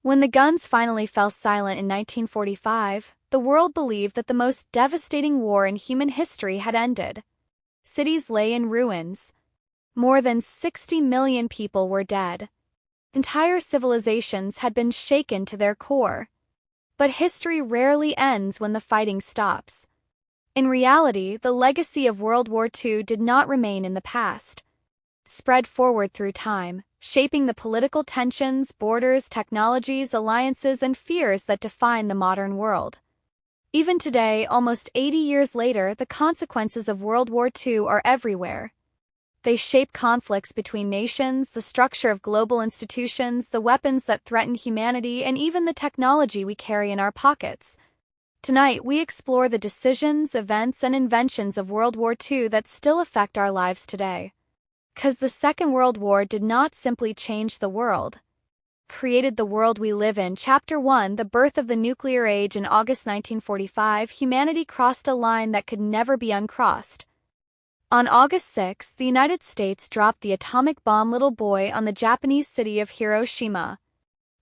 When the guns finally fell silent in 1945, the world believed that the most devastating war in human history had ended. Cities lay in ruins. More than 60 million people were dead. Entire civilizations had been shaken to their core. But history rarely ends when the fighting stops. In reality, the legacy of World War II did not remain in the past. Spread forward through time, shaping the political tensions, borders, technologies, alliances, and fears that define the modern world. Even today, almost 80 years later, the consequences of World War II are everywhere. They shape conflicts between nations, the structure of global institutions, the weapons that threaten humanity, and even the technology we carry in our pockets. Tonight, we explore the decisions, events, and inventions of World War II that still affect our lives today. 'Cause the Second World War did not simply change the world. Created the world we live in. Chapter 1: The Birth of the Nuclear Age. In August 1945, humanity crossed a line that could never be uncrossed. On August 6, the United States dropped the atomic bomb Little Boy on the Japanese city of Hiroshima.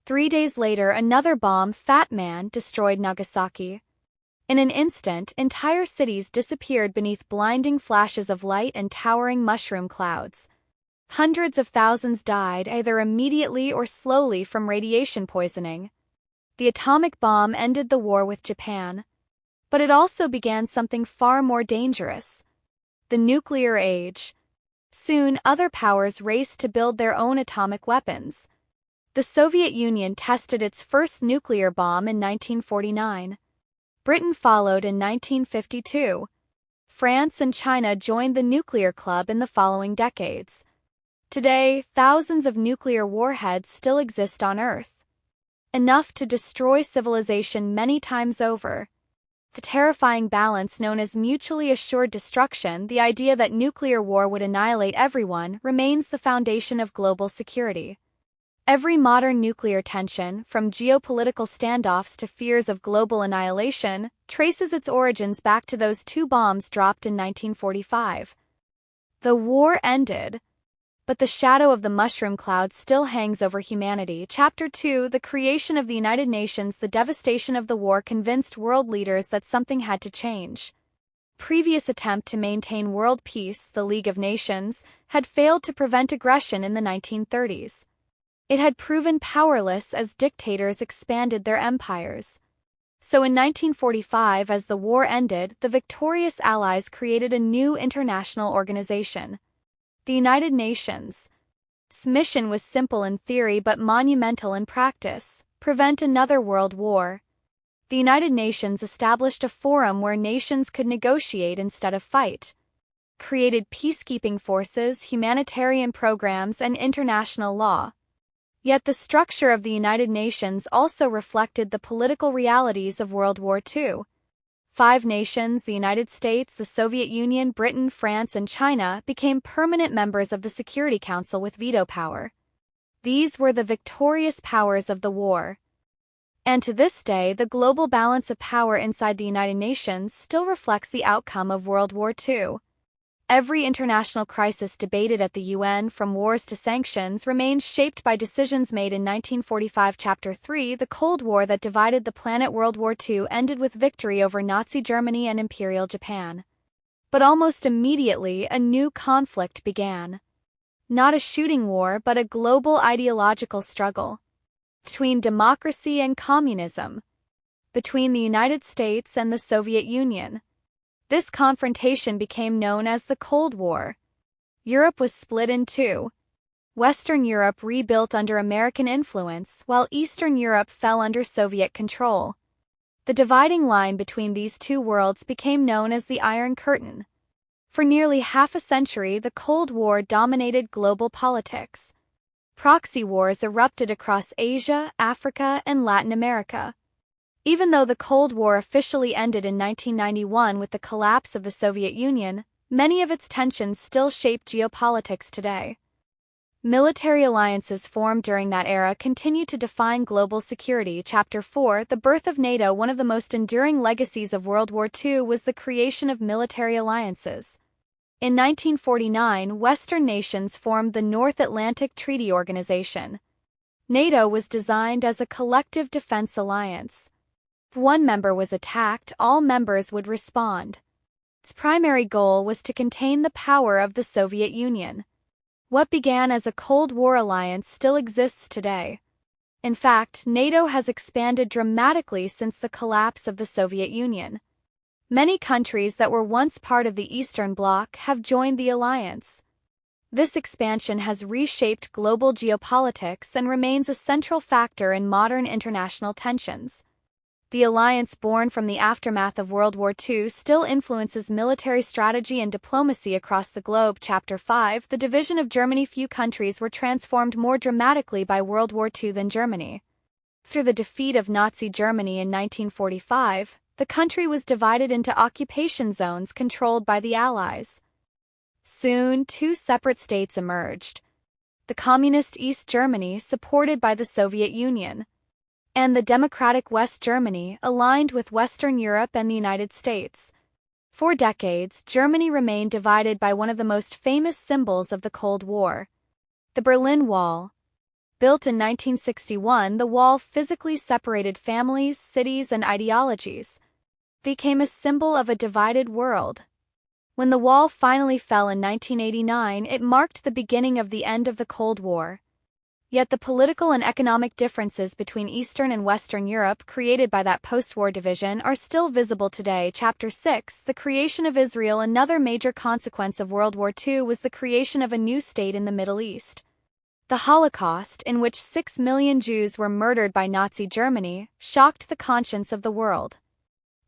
3 days later, another bomb, Fat Man, destroyed Nagasaki. In an instant, entire cities disappeared beneath blinding flashes of light and towering mushroom clouds. Hundreds of thousands died either immediately or slowly from radiation poisoning. The atomic bomb ended the war with Japan. But it also began something far more dangerous: the nuclear age. Soon, other powers raced to build their own atomic weapons. The Soviet Union tested its first nuclear bomb in 1949. Britain followed in 1952. France and China joined the nuclear club in the following decades. Today, thousands of nuclear warheads still exist on Earth. Enough to destroy civilization many times over. The terrifying balance known as mutually assured destruction, the idea that nuclear war would annihilate everyone, remains the foundation of global security. Every modern nuclear tension, from geopolitical standoffs to fears of global annihilation, traces its origins back to those two bombs dropped in 1945. The war ended, but the shadow of the mushroom cloud still hangs over humanity. Chapter 2: The Creation of the United Nations. The devastation of the war convinced world leaders that something had to change. Previous attempt to maintain world peace, the League of Nations, had failed to prevent aggression in the 1930s. It had proven powerless as dictators expanded their empires. So in 1945, as the war ended, the victorious Allies created a new international organization: the United Nations. Its mission was simple in theory but monumental in practice: prevent another world war. The United Nations established a forum where nations could negotiate instead of fight, created peacekeeping forces, humanitarian programs, and international law. Yet the structure of the United Nations also reflected the political realities of World War II. 5 nations, the United States, the Soviet Union, Britain, France, and China, became permanent members of the Security Council with veto power. These were the victorious powers of the war. And to this day, the global balance of power inside the United Nations still reflects the outcome of World War II. Every international crisis debated at the UN, from wars to sanctions, remains shaped by decisions made in 1945. Chapter 3: The Cold War that divided the planet. World War II ended with victory over Nazi Germany and Imperial Japan. But almost immediately, a new conflict began. Not a shooting war, but a global ideological struggle. Between democracy and communism. Between the United States and the Soviet Union. This confrontation became known as the Cold War. Europe was split in two. Western Europe rebuilt under American influence, while Eastern Europe fell under Soviet control. The dividing line between these two worlds became known as the Iron Curtain. For nearly half a century, the Cold War dominated global politics. Proxy wars erupted across Asia, Africa, and Latin America. Even though the Cold War officially ended in 1991 with the collapse of the Soviet Union, many of its tensions still shape geopolitics today. Military alliances formed during that era continue to define global security. Chapter 4: The Birth of NATO. One of the most enduring legacies of World War II was the creation of military alliances. In 1949, Western nations formed the North Atlantic Treaty Organization. NATO was designed as a collective defense alliance. If one member was attacked, all members would respond. Its primary goal was to contain the power of the Soviet Union. What began as a Cold War alliance still exists today. In fact, NATO has expanded dramatically since the collapse of the Soviet Union. Many countries that were once part of the Eastern Bloc have joined the alliance. This expansion has reshaped global geopolitics and remains a central factor in modern international tensions. The alliance born from the aftermath of World War II still influences military strategy and diplomacy across the globe. Chapter 5. The division of Germany. Few countries were transformed more dramatically by World War II than Germany. After the defeat of Nazi Germany in 1945, the country was divided into occupation zones controlled by the Allies. Soon, two separate states emerged: the Communist East Germany, supported by the Soviet Union, and the Democratic West Germany, aligned with Western Europe and the United States. For decades, Germany remained divided by one of the most famous symbols of the Cold War: the Berlin Wall. Built in 1961, the wall physically separated families, cities, and ideologies. It became a symbol of a divided world. When the wall finally fell in 1989, it marked the beginning of the end of the Cold War. Yet the political and economic differences between Eastern and Western Europe created by that post-war division are still visible today. Chapter 6. The creation of Israel. Another major consequence of World War II was the creation of a new state in the Middle East. The Holocaust, in which 6 million Jews were murdered by Nazi Germany, shocked the conscience of the world.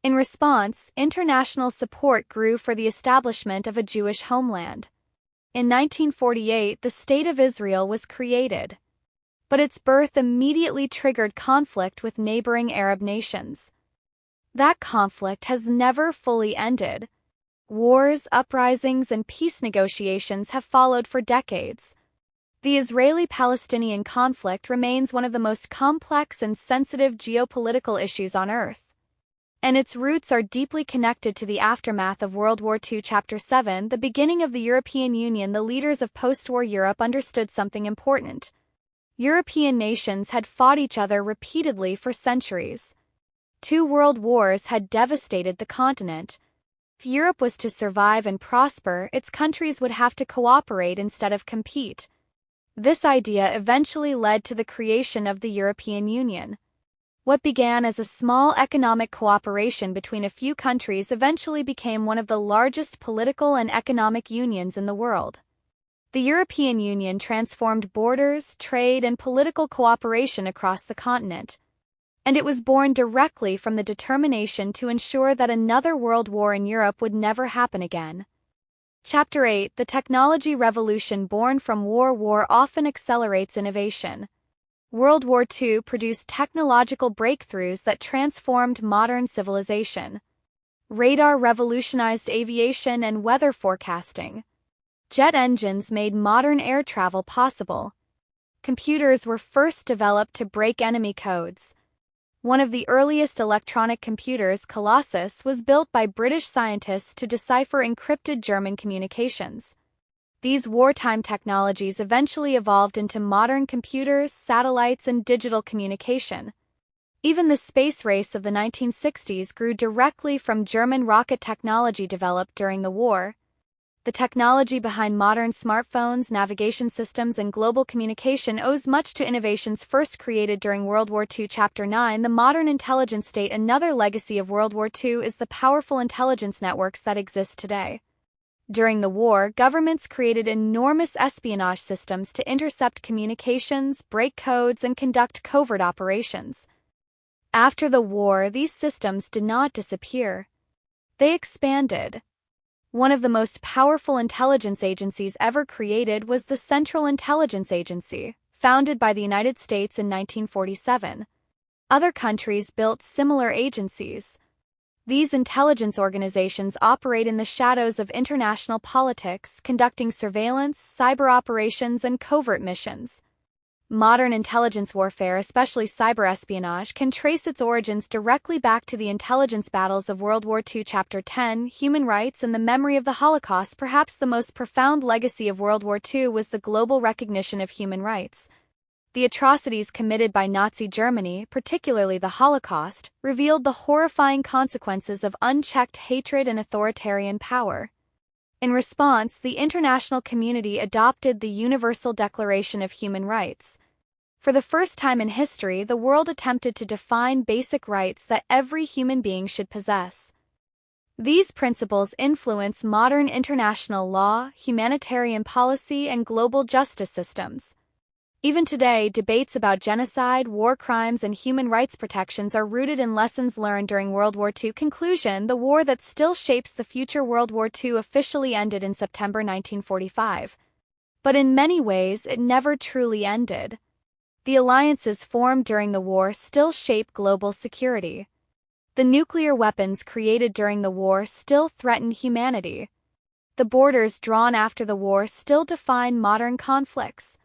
In response, international support grew for the establishment of a Jewish homeland. In 1948, the State of Israel was created. But its birth immediately triggered conflict with neighboring Arab nations. That conflict has never fully ended. Wars, uprisings, and peace negotiations have followed for decades. The Israeli-Palestinian conflict remains one of the most complex and sensitive geopolitical issues on Earth, and its roots are deeply connected to the aftermath of World War II. Chapter 7. The beginning of the European Union. The leaders of post-war Europe understood something important. European nations had fought each other repeatedly for centuries. 2 world wars had devastated the continent. If Europe was to survive and prosper, its countries would have to cooperate instead of compete. This idea eventually led to the creation of the European Union. What began as a small economic cooperation between a few countries eventually became one of the largest political and economic unions in the world. The European Union transformed borders, trade, and political cooperation across the continent, and it was born directly from the determination to ensure that another world war in Europe would never happen again. Chapter 8. The technology revolution. Born from war often accelerates innovation. World War II produced technological breakthroughs that transformed modern civilization. Radar revolutionized aviation and weather forecasting. Jet engines made modern air travel possible. Computers were first developed to break enemy codes. One of the earliest electronic computers, Colossus, was built by British scientists to decipher encrypted German communications. These wartime technologies eventually evolved into modern computers, satellites, and digital communication. Even the space race of the 1960s grew directly from German rocket technology developed during the war. The technology behind modern smartphones, navigation systems, and global communication owes much to innovations first created during World War II. Chapter 9. The modern intelligence state. Another legacy of World War II is the powerful intelligence networks that exist today. During the war, governments created enormous espionage systems to intercept communications, break codes, and conduct covert operations. After the war, these systems did not disappear. They expanded. One of the most powerful intelligence agencies ever created was the Central Intelligence Agency, founded by the United States in 1947. Other countries built similar agencies. These intelligence organizations operate in the shadows of international politics, conducting surveillance, cyber operations, and covert missions. Modern intelligence warfare, especially cyber-espionage, can trace its origins directly back to the intelligence battles of World War II. Chapter 10. Human rights and the memory of the Holocaust. Perhaps the most profound legacy of World War II was the global recognition of human rights. The atrocities committed by Nazi Germany, particularly the Holocaust, revealed the horrifying consequences of unchecked hatred and authoritarian power. In response, the international community adopted the Universal Declaration of Human Rights. For the first time in history, the world attempted to define basic rights that every human being should possess. These principles influence modern international law, humanitarian policy, and global justice systems. Even today, debates about genocide, war crimes, and human rights protections are rooted in lessons learned during World War II. Conclusion: the war that still shapes the future. World War II officially ended in September 1945. But in many ways, it never truly ended. The alliances formed during the war still shape global security. The nuclear weapons created during the war still threaten humanity. The borders drawn after the war still define modern conflicts.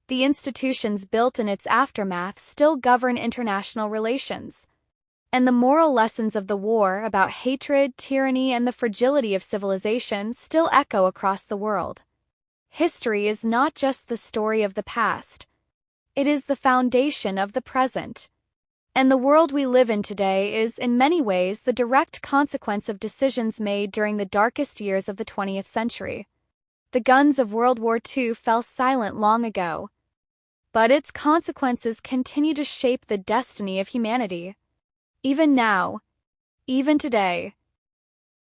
The institutions built in its aftermath still govern international relations. And the moral lessons of the war about hatred, tyranny, and the fragility of civilization still echo across the world. History is not just the story of the past. It is the foundation of the present. And the world we live in today is, in many ways, the direct consequence of decisions made during the darkest years of the 20th century. The guns of World War II fell silent long ago, but its consequences continue to shape the destiny of humanity. Even now, even today,